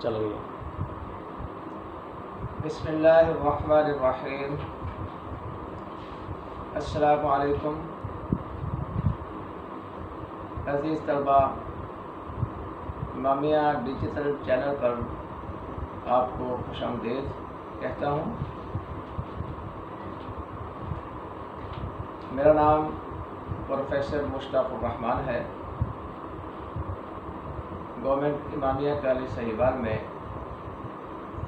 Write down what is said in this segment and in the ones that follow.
چل گئی۔ بسم اللہ الرحمن الرحیم۔ السلام علیکم عزیز طلبہ، امامیہ ڈیجیٹل چینل پر آپ کو خوش آمدید کہتا ہوں۔ میرا نام پروفیسر مشتاق الرحمان ہے۔ گورنمنٹ امامیہ کالج صہیبان میں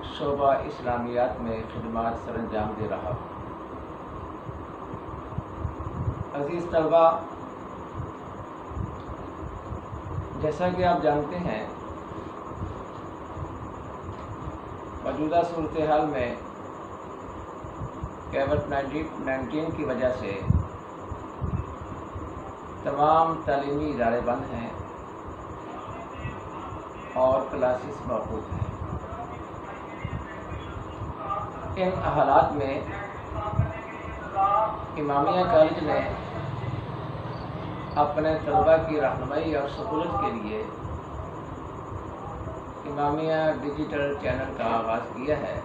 شعبہ اسلامیات میں خدمات سر انجام دے رہا ہوں۔ عزیز طلبہ، جیسا کہ آپ جانتے ہیں، موجودہ صورتحال میں کووڈ-19 کی وجہ سے تمام تعلیمی ادارے بند ہیں اور کلاسز موقوف ہیں۔ ان حالات میں امامیہ کالج نے اپنے طلباء کی رہنمائی اور سہولت کے لیے امامیہ ڈیجیٹل چینل کا آغاز کیا ہے،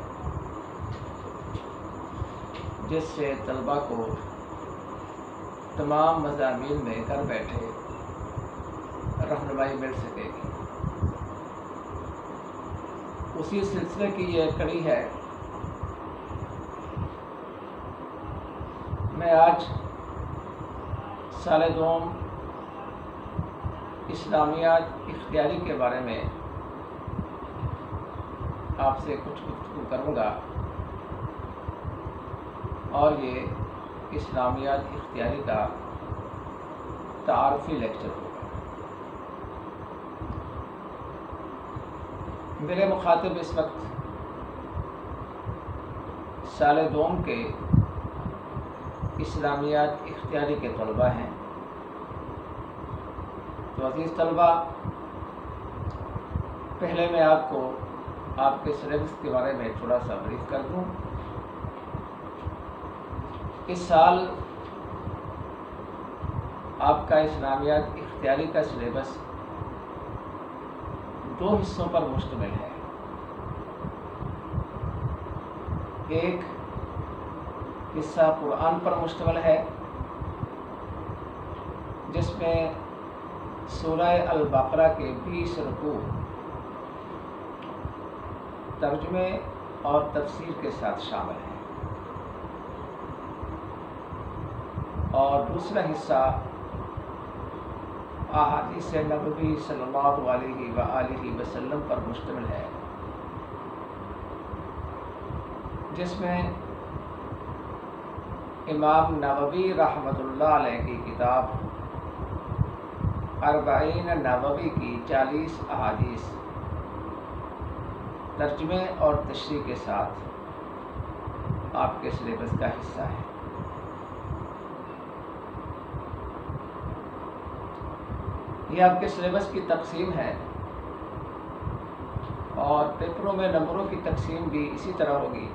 جس سے طلباء کو تمام مضامین میں گھر بیٹھے رہنمائی مل سکے گی۔ اسی سلسلے کی یہ کڑی ہے۔ میں آج سال دوم اسلامیات اختیاری کے بارے میں آپ سے کچھ گفتگو کروں گا، اور یہ اسلامیات اختیاری کا تعارفی لیکچر ہوگا۔ میرے مخاطب اس وقت سال دوم کے اسلامیات اختیاری کے طلباء ہیں۔ تو عزیز طلباء، پہلے میں آپ کو آپ کے سلیبس کے بارے میں تھوڑا سا بریف کر دوں۔ اس سال آپ کا اسلامیات اختیاری کا سلیبس 2 حصوں پر مشتمل ہے۔ ایک حصہ قرآن پر مشتمل ہے، جس میں سورہ البقرہ کے 20 رکوع ترجمے اور تفسیر کے ساتھ شامل ہیں، اور دوسرا حصہ احادیث نبوی صلی اللہ علیہ وآلہ وسلم پر مشتمل ہے، جس میں امام نووی رحمۃ اللہ علیہ کی کتاب 40 نووی کی 40 احادیث ترجمے اور تشریح کے ساتھ آپ کے سلیبس کا حصہ ہے۔ یہ آپ کے سلیبس کی تقسیم ہے، اور پیپروں میں نمبروں کی تقسیم بھی اسی طرح ہوگی۔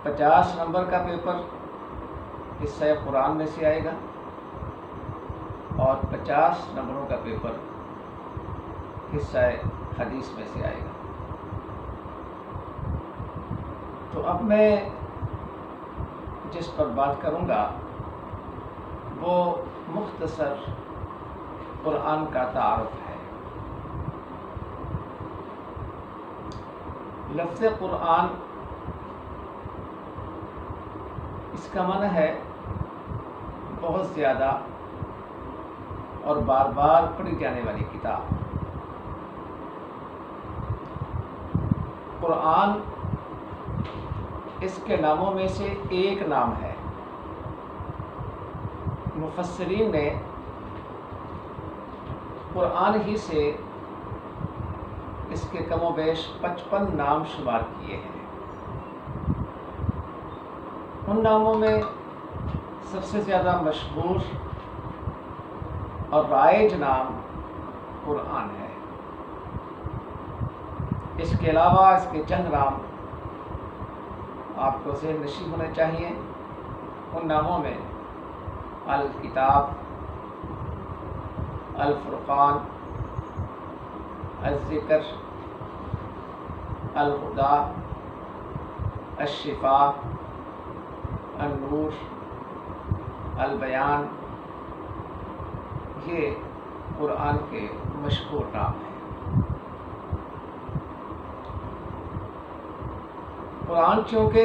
50 نمبر کا پیپر حصہ قرآن میں سے آئے گا، اور 50 نمبروں کا پیپر حصہ حدیث میں سے آئے گا۔ تو اب میں جس پر بات کروں گا وہ مختصر قرآن کا تعارف ہے۔ لفظ قرآن، اس کا معنی ہے بہت زیادہ اور بار بار پڑھی جانے والی کتاب۔ قرآن اس کے ناموں میں سے ایک نام ہے۔ مفسرین نے قرآن ہی سے اس کے کم و بیش 55 نام شمار کیے ہیں۔ ان ناموں میں سب سے زیادہ مشہور اور رائج نام قرآن ہے۔ اس کے علاوہ اس کے چند نام آپ کو ذہن نشین ہونے چاہیے۔ ان ناموں میں الکتاب، الفرقان، الذکر، الہدی، الشفاء، النور، البیان، یہ قرآن کے مشہور نام ہیں۔ قرآن چونکہ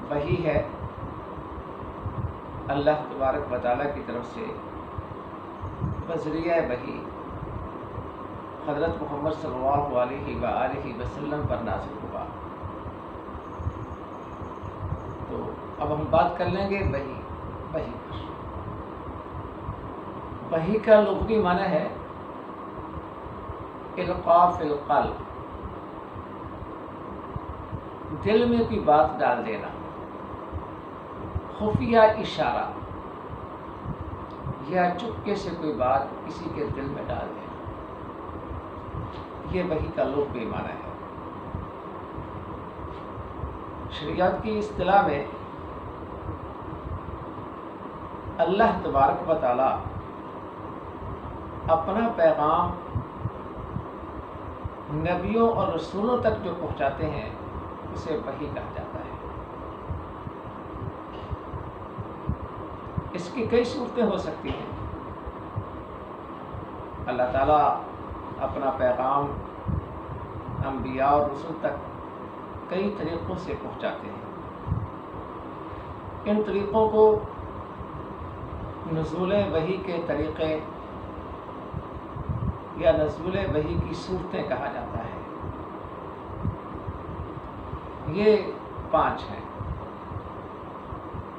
وحی ہے اللہ تبارک و تعالیٰ کی طرف سے بذریعہ وحی حضرت محمد صلی اللہ علیہ وآلہ وسلم پر نازل ہوا، تو اب ہم بات کر لیں گے وحی پر۔ وحی کا لغوی معنی ہے القاء فی القلب، دل میں کوئی بات ڈال دینا، خفیہ اشارہ یا چپکے سے کوئی بات کسی کے دل میں ڈال دینا، یہ وحی کا لغوی معنی ہے۔ شریعت کی اصطلاح میں اللہ تبارک و تعالی اپنا پیغام نبیوں اور رسولوں تک جو پہنچاتے ہیں اسے وحی کہا جاتا ہے۔ اس کی کئی صورتیں ہو سکتی ہیں۔ اللہ تعالیٰ اپنا پیغام انبیاء اور رسول تک کئی طریقوں سے پہنچاتے ہیں۔ ان طریقوں کو نزول وحی کے طریقے یا نزول وحی کی صورتیں کہا جاتا ہے۔ یہ 5 ہیں،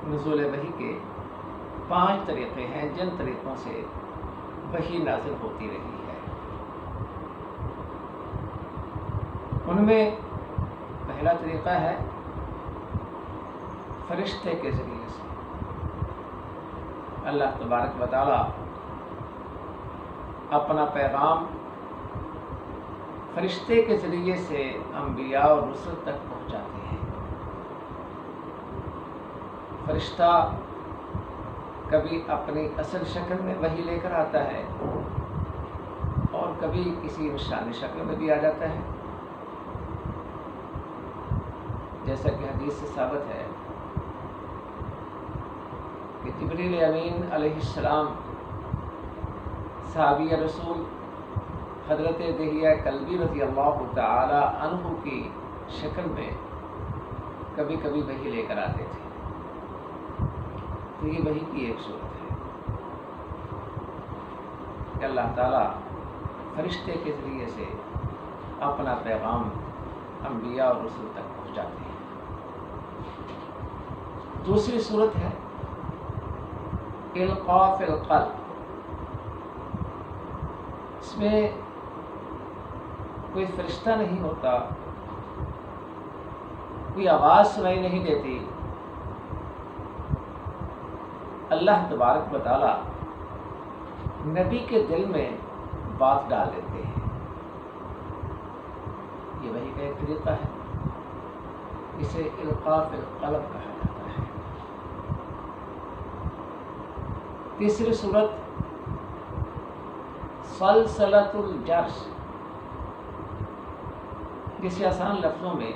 نزول وحی کے 5 طریقے ہیں جن طریقوں سے وحی نازل ہوتی رہی ہے۔ ان میں پہلا طریقہ ہے فرشتے کے ذریعے سے۔ اللہ تبارک و تعالی اپنا پیغام فرشتے کے ذریعے سے انبیاء اور رسل تک پہنچاتے ہیں۔ فرشتہ کبھی اپنی اصل شکل میں وحی لے کر آتا ہے اور کبھی کسی نشانی شکل میں بھی آ جاتا ہے، جیسا کہ حدیث سے ثابت ہے کہ جبریل امین علیہ السلام صحابی رسول حضرت دحیہ کلبی رضی اللہ تعالی عنہ کی شکل میں کبھی کبھی وحی لے کر آتے تھے۔ تو یہ وحی کی ایک صورت ہے کہ اللہ تعالیٰ فرشتے کے ذریعے سے اپنا پیغام انبیاء اور رسول تک پہنچاتے ہیں۔ دوسری صورت ہے القاء فی القلب، اس میں کوئی فرشتہ نہیں ہوتا، کوئی آواز سنائی نہیں دیتی، اللہ تبارک و تعالی نبی کے دل میں بات ڈال دیتے ہیں۔ یہ وحی کا ایک طریقہ ہے، اسے القاء فی القلب کہا جاتا ہے۔ تیسری صورت سلسلۃ الجرس، جسے آسان لفظوں میں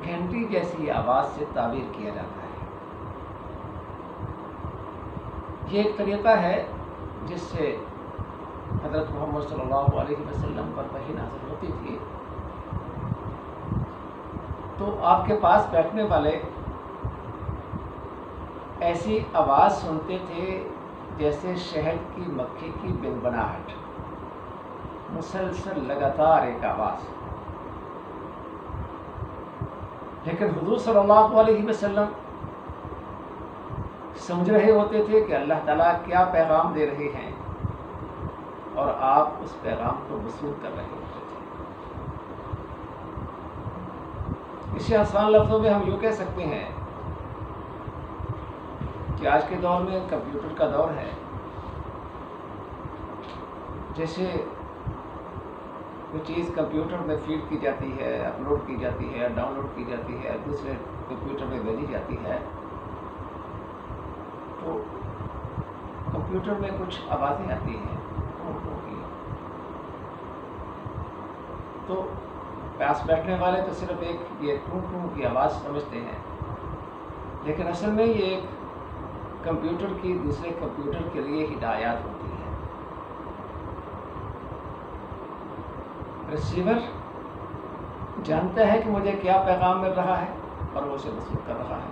گھنٹی جیسی آواز سے تعبیر کیا جاتا ہے۔ یہ ایک طریقہ ہے جس سے حضرت محمد صلی اللہ علیہ وسلم پر وحی نازل ہوتی تھی۔ تو آپ کے پاس بیٹھنے والے ایسی آواز سنتے تھے جیسے شہد کی مکھی کی بنبناہٹ، مسلسل لگاتار ایک آواز۔ لیکن حضور صلی اللہ علیہ وسلم سمجھ رہے ہوتے تھے کہ اللہ تعالیٰ کیا پیغام دے رہے ہیں، اور آپ اس پیغام کو وصول کر رہے ہوتے تھے۔ اسے آسان لفظوں میں ہم یوں کہہ سکتے ہیں کہ آج کے دور میں کمپیوٹر کا دور ہے۔ جیسے کوئی چیز کمپیوٹر میں فیڈ کی جاتی ہے، اپلوڈ کی جاتی ہے، ڈاؤن لوڈ کی جاتی ہے، دوسرے کمپیوٹر میں بھیجی جاتی ہے، تو کمپیوٹر میں کچھ آوازیں آتی ہیں تو پاس بیٹھنے والے تو صرف ایک یہ ٹوں ٹوں کی آواز سمجھتے ہیں، لیکن اصل میں یہ ایک کمپیوٹر کی دوسرے کمپیوٹر کے لیے ہدایات ہوتی ہے۔ ریسیور جانتا ہے کہ مجھے کیا پیغام مل رہا ہے اور وہ اسے وصول کر رہا ہے،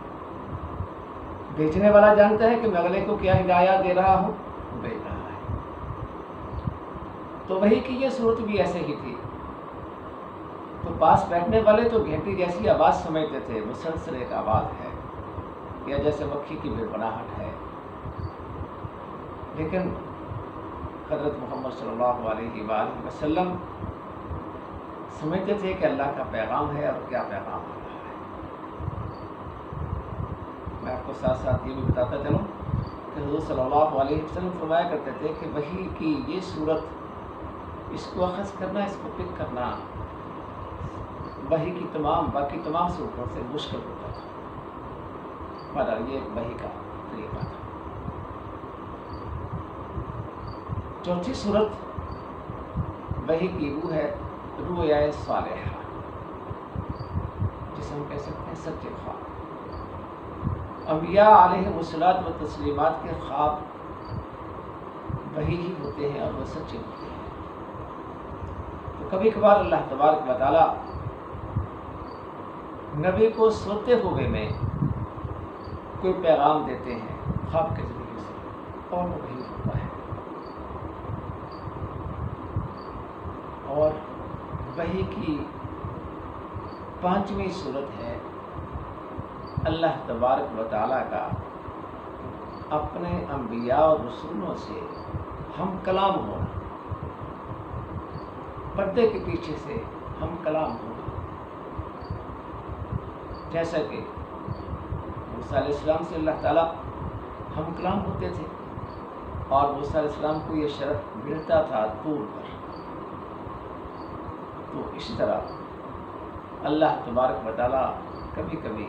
بھیجنے والا جانتا ہے کہ میں اگلے کو کیا ہدایات دے رہا ہوں، بھیج رہا ہے۔ تو وہی کی یہ صورت بھی ایسے ہی تھی۔ تو پاس بیٹھنے والے تو گھنٹی جیسی آواز سمجھتے تھے، مسلسل ایک آواز ہے یا جیسے مکھی کی بھڑبڑاہٹ ہے، لیکن حضرت محمد صلی اللہ علیہ وآلہ وسلم سمجھتے تھے کہ اللہ کا پیغام ہے اور کیا پیغام آ رہا ہے۔ میں آپ کو ساتھ ساتھ یہ بھی بتاتا چلوں کہ حضور صلی اللہ علیہ وسلم فرمایا کرتے تھے کہ وحی کی یہ صورت، اس کو اخذ کرنا، اس کو پک کرنا وحی کی باقی تمام صورتوں سے مشکل ہوتا تھا، مگر یہ وحی کا طریقہ تھا۔ چوتھی صورت وحی کی وہ ہے رؤیا صالحہ، جسے ہم کہہ سکتے ہیں سچے خواب۔ انبیاء علیہ الصلوۃ والتسلیمات کے خواب وحی ہی ہوتے ہیں اور وہ سچے ہوتے ہیں۔ تو کبھی کبھار اللہ تبارک و تعالی نبی کو سوتے ہوئے میں کوئی پیغام دیتے ہیں خواب کے ذریعے سے، اور وہ وحی ہوتا ہے۔ اور وحی کی پانچویں صورت ہے اللہ تبارک و تعالیٰ کا اپنے انبیاء اور رسولوں سے ہم کلام ہونا، پردے کے پیچھے سے ہم کلام ہونا، جیسا کہ موسیٰ علیہ السلام سے اللہ تعالیٰ ہم کلام ہوتے تھے اور موسیٰ علیہ السلام کو یہ شرف ملتا تھا طور پر۔ تو اسی طرح اللہ تبارک و تعالیٰ کبھی کبھی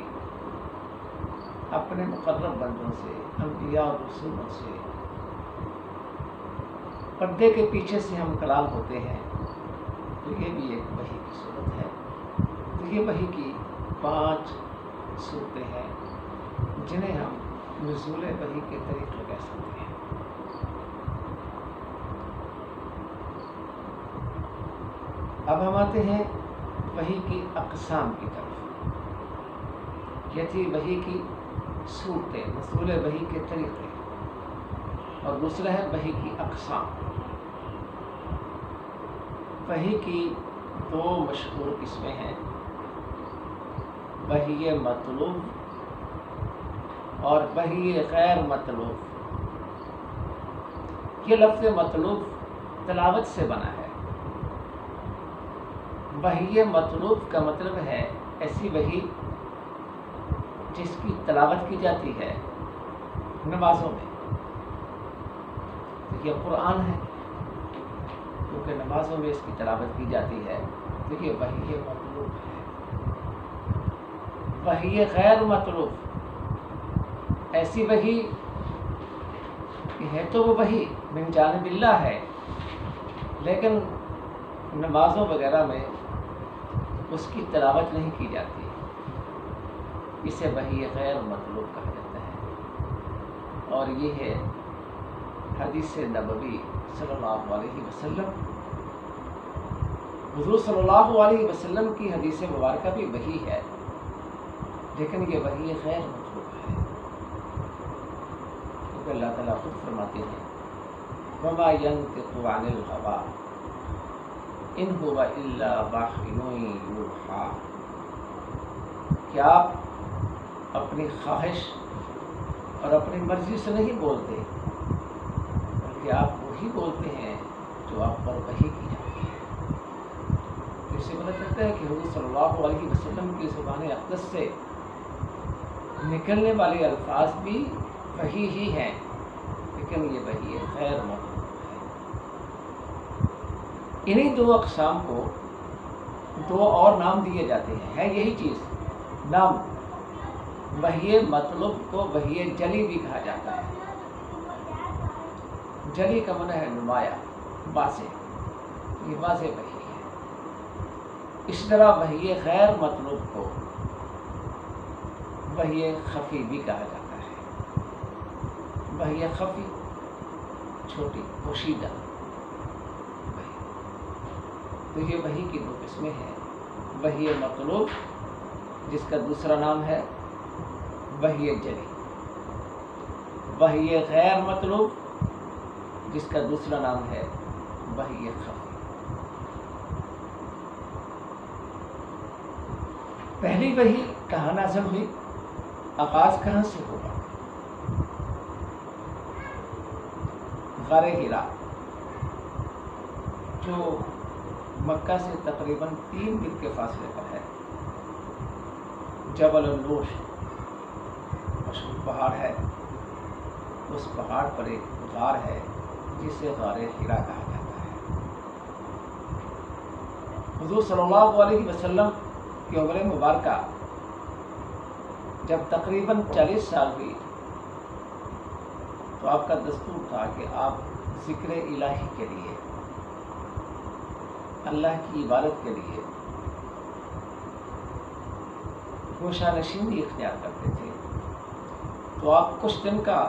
اپنے مقرب بندوں سے، انبیاء اور رسولوں سے پردے کے پیچھے سے ہم کلام ہوتے ہیں، تو یہ بھی ایک وحی کی صورت ہے۔ تو یہ وحی کی 5 صورتیں ہیں جنہیں ہم نزول وحی کے طریقے کہہ سکتے ہیں۔ اب ہم آتے ہیں وحی کی اقسام کی طرف۔ یہ تھی وحی کی صورتیں، نزول وحی کے طریقے، اور دوسرا ہے وحی کی اقسام۔ وحی کی 2 مشہور قسمیں ہیں، وحی مطلوب اور وحی غیر مطلوب۔ یہ لفظ مطلوب تلاوت سے بنا ہے۔ وحی مطلوب کا مطلب ہے ایسی وحی جس کی تلاوت کی جاتی ہے نمازوں میں۔ یہ قرآن ہے، کیونکہ نمازوں میں اس کی تلاوت کی جاتی ہے، تو یہ وحی مطلوب ہے۔ وحی غیر مطلوب ایسی وحی کہ ہے تو وہ وحی من جانب اللہ ہے، لیکن نمازوں وغیرہ میں اس کی تلاوت نہیں کی جاتی، اسے وحی غیر مطلوب کہا جاتا ہے۔ اور یہ ہے حدیث نبوی صلی اللہ علیہ وسلم۔ حضور صلی اللہ علیہ وسلم کی حدیث مبارکہ بھی وحی ہے، لیکن یہ وحی غیر مطلوب ہے، کیونکہ اللہ تعالیٰ خود فرماتے ہیں وَمَا يَنطِقُ عَنِ الْهَوَىٰ إِنْ هُوَ إِلَّا وَحْيٌ يُوحَىٰ۔ کہ آپ اپنی خواہش اور اپنی مرضی سے نہیں بولتے، بلکہ آپ وہی بولتے ہیں جو آپ پر وحی کی جاتی ہے۔ تو اس سے پتہ چلتا ہے کہ حضور صلی اللہ علیہ وسلم کی زبان اقدس سے نکلنے والے الفاظ بھی وحی ہی ہیں، لیکن یہ وحی غیر مطلوب ہے۔ انہی 2 اقسام کو 2 اور نام دیے جاتے ہیں، ہے یہی چیز نام۔ وحی مطلوب کو وحی جلی بھی کہا جاتا ہے۔ جلی کا معنی ہے نمایاں، واضح، یہ واضح وحی ہے۔ اس طرح وحی غیر مطلوب کو وحی خفی بھی کہا جاتا ہے۔ وحی خفی چھوٹی پوشیدہ وحی، تو یہ وحی کی دو قسمیں ہیں، وحی مطلوب جس کا دوسرا نام ہے وحی جلی، وحی غیر مطلوب جس کا دوسرا نام ہے وحی خفی۔ پہلی وحی کہاں نازل ہوئی، آغاز کہاں سے ہوگا؟ غار حرا جو مکہ سے تقریباً 3 میل کے فاصلے پر ہے، جبل النور مشہور پہاڑ ہے، اس پہاڑ پر ایک غار ہے جسے غار حرا کہا جاتا ہے۔ حضور صلی اللہ علیہ وسلم کی عمر مبارکہ جب تقریباً 40 سال ہوئی تو آپ کا دستور تھا کہ آپ ذکر الہی کے لیے، اللہ کی عبادت کے لیے گوشہ نشینی اختیار کرتے تھے، تو آپ کچھ دن کا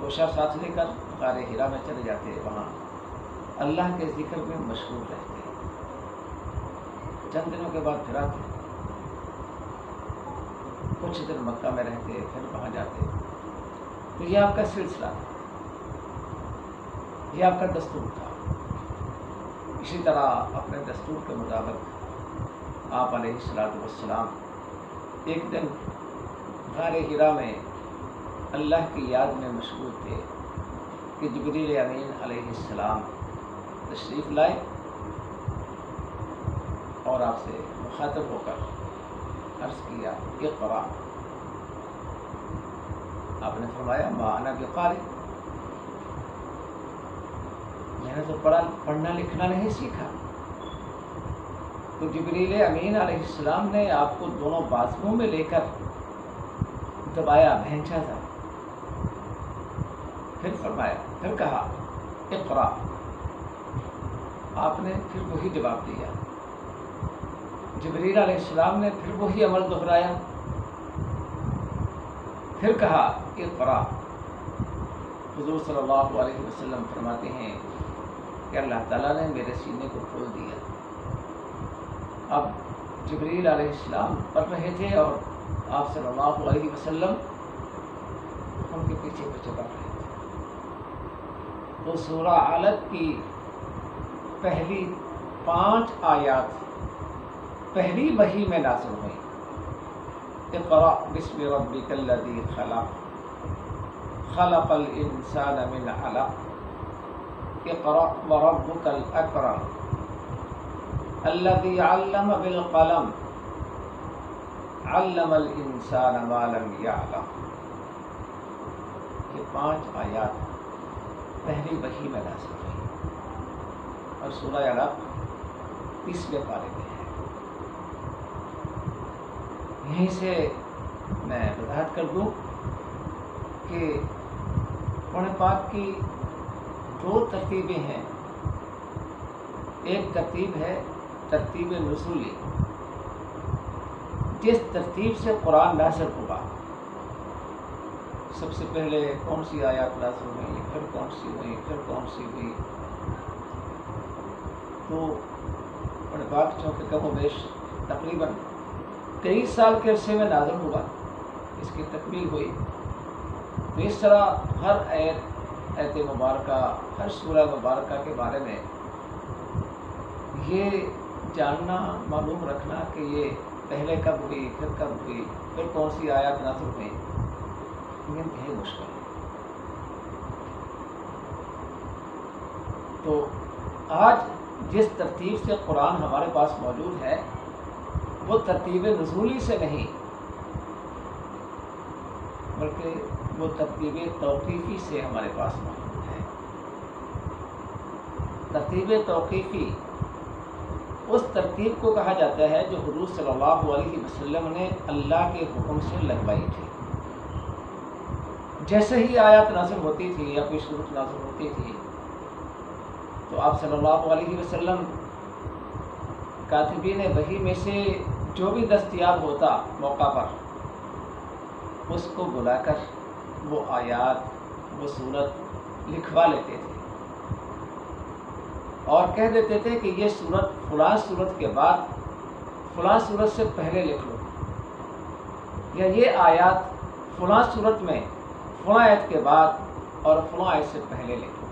گوشہ ساتھ لے کر غار حرا میں چلے جاتے، وہاں اللہ کے ذکر میں مشغول رہتے، چند دنوں کے بعد پھر آتے، کچھ دن مکہ میں رہتے، پھر وہاں جاتے۔ تو یہ آپ کا سلسلہ تھا، یہ آپ کا دستور تھا۔ اسی طرح اپنے دستور کے مطابق آپ علیہ السلام ایک دن غار حرا میں اللہ کی یاد میں مشغول تھے کہ جبریل امین علیہ السلام تشریف لائے اور آپ سے مخاطب ہو کر عرض کیا اقرا، آپ نے فرمایا ما انا بقارئ، میں نے تو پڑھنا لکھنا نہیں سیکھا۔ تو جبریل امین علیہ السلام نے آپ کو دونوں بازوؤں میں لے کر دبایا، بھینچا تھا، پھر فرمایا، پھر کہا اقرا، آپ نے پھر وہی جواب دیا۔ جبریل علیہ السلام نے پھر وہی عمل دہرایا، پھر کہا اقرا۔ حضور صلی اللہ علیہ وسلم فرماتے ہیں کہ اللہ تعالیٰ نے میرے سینے کو کھول دیا۔ اب جبریل علیہ السلام پڑھ رہے تھے اور آپ صلی اللہ علیہ وسلم ان کے پیچھے پیچھے پڑھ رہے تھے۔ تو سورہ علق کی پہلی 5 آیات پہلی وحی میں نازل ہوئی۔ اقرأ بسم ربک الذی خلق، خلق الانسان من علق، اقرأ وربک الاکرم، الذی علم بالقلم، علم الانسان ما لم یعلم۔ یہ 5 آیات پہلی وحی میں نازل ہوئی اور سورہ علق 30ویں پارے میں ہے۔ یہیں سے میں وضاحت کر دوں کہ قرآن پاک کی 2 ترتیبیں ہیں۔ ایک ترتیب ہے ترتیب نزولی، جس ترتیب سے قرآن نازل ہوا، سب سے پہلے کون سی آیات نازل ہوئی، پھر کون سی ہوئی، پھر کون سی ہوئی۔ تو قرآن پاک چونکہ کم و بیش تقریباً 23 سال کے عرصے میں نازل ہوا، اس کی تکمیل ہوئی، تو اس طرح ہر آیت مبارکہ، ہر سورہ مبارکہ کے بارے میں یہ جاننا، معلوم رکھنا کہ یہ پہلے کب ہوئی، پھر کب ہوئی، پھر کون سی آیات نازل ہوئی، یہ انتہائی مشکل ہے۔ تو آج جس ترتیب سے قرآن ہمارے پاس موجود ہے وہ ترتیب نزولی سے نہیں، بلکہ وہ ترتیب توقیفی سے ہمارے پاس موجود ہے۔ ترتیب توقیفی اس ترتیب کو کہا جاتا ہے جو حضور صلی اللہ علیہ وسلم نے اللہ کے حکم سے لگوائی تھی۔ جیسے ہی آیات نازل ہوتی تھی یا کوئی صورت نازل ہوتی تھی تو آپ صلی اللہ علیہ وسلم کاتبین وحی میں سے جو بھی دستیاب ہوتا موقع پر اس کو بلا کر وہ آیات وہ صورت لکھوا لیتے تھے اور کہہ دیتے تھے کہ یہ صورت فلاں صورت کے بعد فلاں صورت سے پہلے لکھ لو، یا یہ آیات فلاں صورت میں فلاں آیت کے بعد اور فلاں آیت سے پہلے لکھ لو۔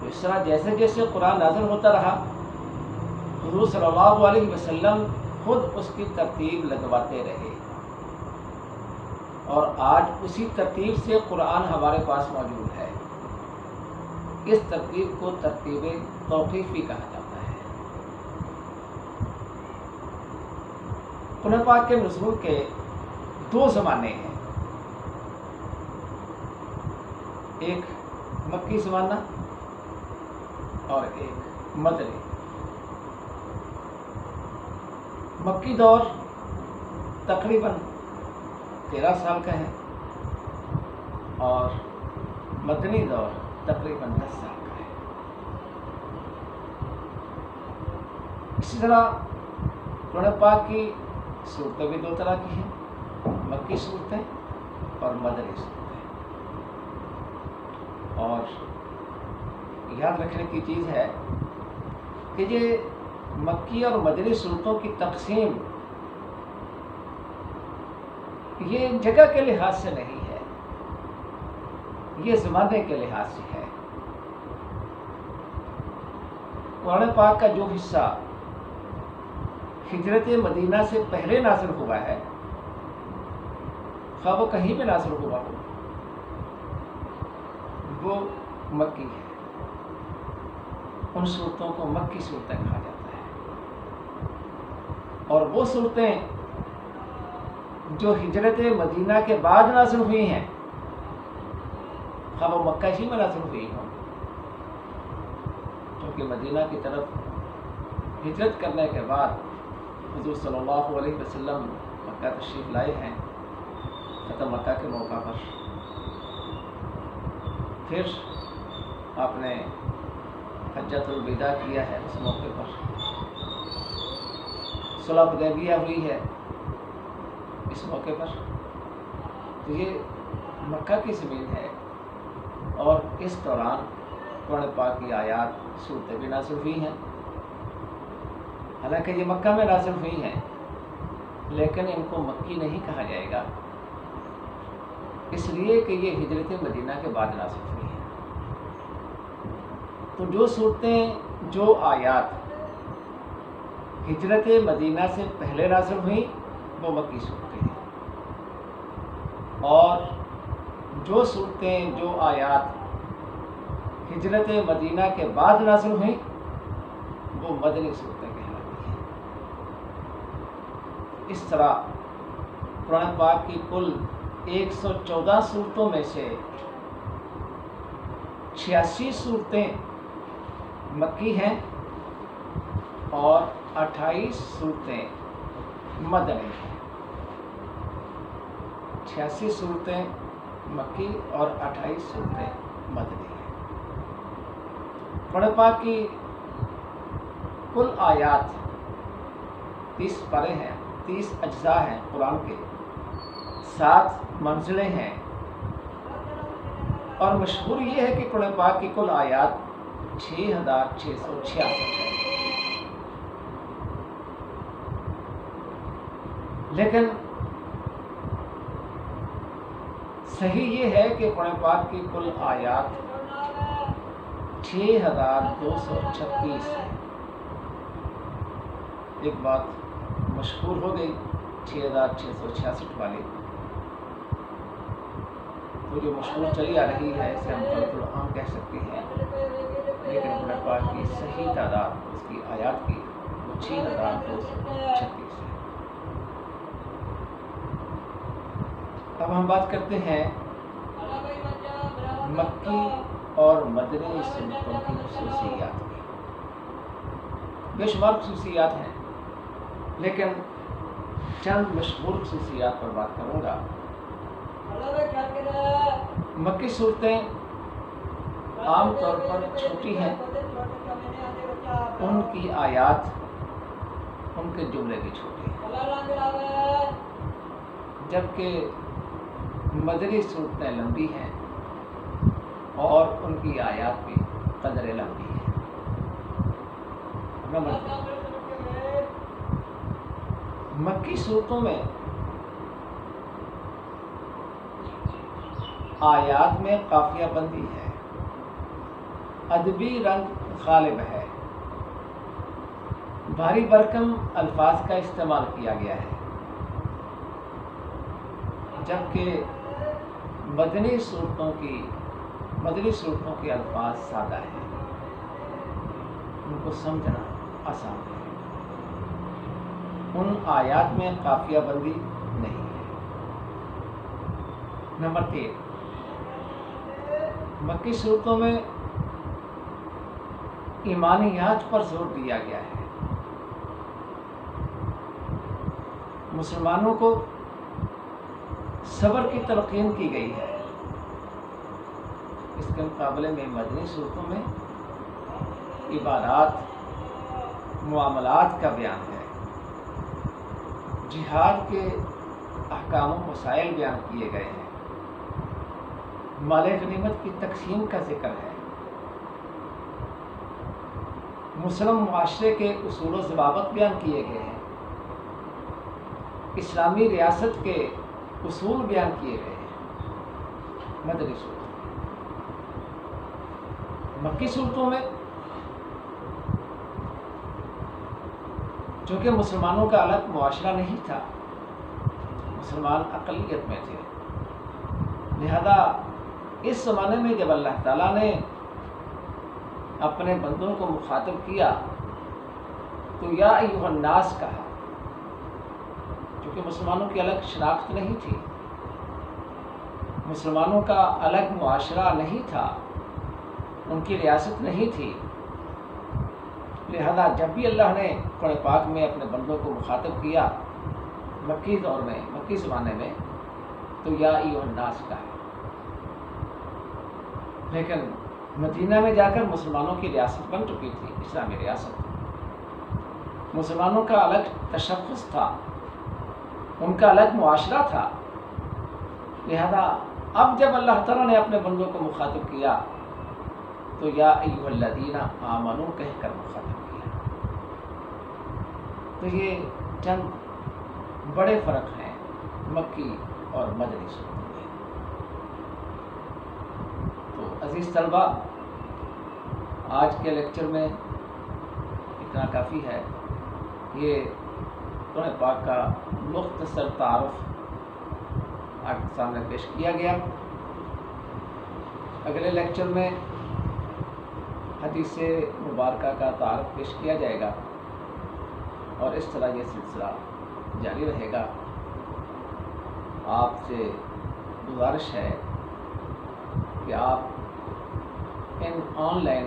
تو اس طرح جیسے جیسے قرآن نازل ہوتا رہا، حضور صلی اللہ علیہ وسلم خود اس کی ترتیب لگواتے رہے، اور آج اسی ترتیب سے قرآن ہمارے پاس موجود ہے۔ اس ترتیب کو ترتیب توقیفی کہا جاتا ہے۔ قرآن پاک کے نزول کے دو زمانے ہیں، ایک مکی زمانہ اور ایک مدنی۔ مکی دور تقریباً 13 سال کا ہے اور مدنی دور تقریباً 10 سال کا ہے۔ اسی طرح قرآن پاک کی صورتیں بھی دو طرح کی ہیں، مکی صورتیں اور مدنی صورتیں۔ اور یاد رکھنے کی چیز ہے کہ یہ مکی اور مدنی صورتوں کی تقسیم یہ جگہ کے لحاظ سے نہیں ہے، یہ زمانے کے لحاظ سے ہے۔ قرآن پاک کا جو حصہ ہجرت مدینہ سے پہلے نازل ہوا ہے، خواہ وہ کہیں بھی نازل ہوا ہو، وہ مکی ہے۔ ان صورتوں کو مکی صورتیں کہا جاتا ہے، اور وہ صورتیں جو ہجرت مدینہ کے بعد نازل ہوئی ہیں، خواہ وہ مکہ ہی میں نازل ہوئی ہوں، کیونکہ مدینہ کی طرف ہجرت کرنے کے بعد حضور صلی اللہ علیہ وسلم مکہ تشریف لائے ہیں فتح مکہ کے موقع پر۔ پھر آپ نے حجۃ الوداع کیا ہے، اس موقع پر صلح حدیبیہ ہوئی ہے اس موقع پر۔ تو یہ مکہ کی زمین ہے، اور اس دوران قرآن پاک کی آیات صورتیں بھی نازل ہوئی ہیں۔ حالانکہ یہ مکہ میں نازل ہوئی ہیں، لیکن ان کو مکی نہیں کہا جائے گا، اس لیے کہ یہ ہجرت مدینہ کے بعد نازل ہوئی ہیں۔ تو جو صورتیں جو آیات ہجرت مدینہ سے پہلے نازل ہوئیں وہ مکی صورتیں ہیں، اور جو صورتیں جو آیات ہجرت مدینہ کے بعد نازل ہوئیں وہ مدنی صورتیں کہلاتی ہیں۔ اس طرح قرآن پاک کی کل 114 صورتوں میں سے 86 صورتیں مکی ہیں اور 28 صورتیں مدنی ہیں۔ 86 صورتیں مکی اور 28 صورتیں مدنی ہیں۔ قرآن پاک کی کل آیات 30 پارے ہیں، 30 اجزاء ہیں قرآن کے، 7 منزلیں ہیں، اور مشہور یہ ہے کہ قرآن پاک کی کل آیات 6666 ہیں۔ لیکن صحیح یہ ہے کہ قرآن پاک کی کل آیات 6236 ہے۔ ایک بات مشہور ہو گئی 6666 والی، تو جو مشہور چلی آ رہی ہے اسے ہم قلب العام کہہ سکتے ہیں، لیکن قرآن پاک کی صحیح تعداد اس کی آیات کی وہ 6236 ہے۔ اب ہم بات کرتے ہیں مکی اور مدنی صورتوں کی خصوصیات کی۔ بے شمار خصوصیات ہیں، لیکن چند مشہور خصوصیات پر بات کروں گا۔ مکی صورتیں عام طور پر چھوٹی ہیں، ان کی آیات، ان کے جملے بھی چھوٹے ہیں، جبکہ مدنی صورتیں لمبی ہیں اور ان کی آیات بھی قدر لمبی ہیں۔ مکی صورتوں میں آیات میں قافیہ بندی ہے، ادبی رنگ غالب ہے، بھاری بھرکم الفاظ کا استعمال کیا گیا ہے، جبکہ مدنی صورتوں کے الفاظ سادہ ہیں، ان کو سمجھنا آسان ہے، ان آیات میں قافیہ بندی نہیں ہے۔ نمبر 3، مکی صورتوں میں ایمانیات پر زور دیا گیا ہے، مسلمانوں کو صبر کی تلقین کی گئی ہے۔ اس کے مقابلے میں مدنی صورتوں میں عبادات، معاملات کا بیان ہے، جہاد کے احکام و مسائل بیان کیے گئے ہیں، مال غنیمت کی تقسیم کا ذکر ہے، مسلم معاشرے کے اصول و ضوابط بیان کیے گئے ہیں، اسلامی ریاست کے اصول بیان کیے گئے ہیں مدنی صورتوں میں۔ مکی صورتوں میں چونکہ مسلمانوں کا الگ معاشرہ نہیں تھا، مسلمان اقلیت میں تھے، لہذا اس زمانے میں جب اللہ تعالیٰ نے اپنے بندوں کو مخاطب کیا تو یا ایھا الناس کہا، کیونکہ مسلمانوں کی الگ شناخت نہیں تھی، مسلمانوں کا الگ معاشرہ نہیں تھا، ان کی ریاست نہیں تھی، لہذا جب بھی اللہ نے قرآن پاک میں اپنے بندوں کو مخاطب کیا مکی دور میں، مکی زمانے میں، تو یا ایھا الناس کہا۔ لیکن مدینہ میں جا کر مسلمانوں کی ریاست بن چکی تھی، اسلامی ریاست، مسلمانوں کا الگ تشخص تھا، ان کا الگ معاشرہ تھا، لہذا اب جب اللہ تعالیٰ نے اپنے بندوں کو مخاطب کیا تو یا ایھا الذین آمنوا کہہ کر مخاطب کیا۔ تو یہ چند بڑے فرق ہیں مکی اور مدنی صورتوں میں۔ تو عزیز طلبہ، آج کے لیکچر میں اتنا کافی ہے، یہ قرآن پاک کا مختصر تعارف آپ کے سامنے پیش کیا گیا۔ اگلے لیکچر میں حدیث مبارکہ کا تعارف پیش کیا جائے گا اور اس طرح یہ سلسلہ جاری رہے گا۔ آپ سے گزارش ہے کہ آپ ان آن لائن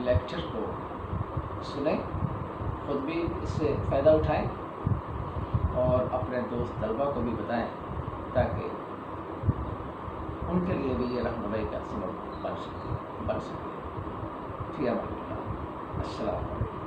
لیکچر کو سنیں، خود بھی اس سے فائدہ اٹھائیں اور اپنے دوست طلبہ کو بھی بتائیں تاکہ ان کے لیے بھی یہ رہنمائی کا سبب بن سکے۔ فی امان اللہ، السلام علیکم۔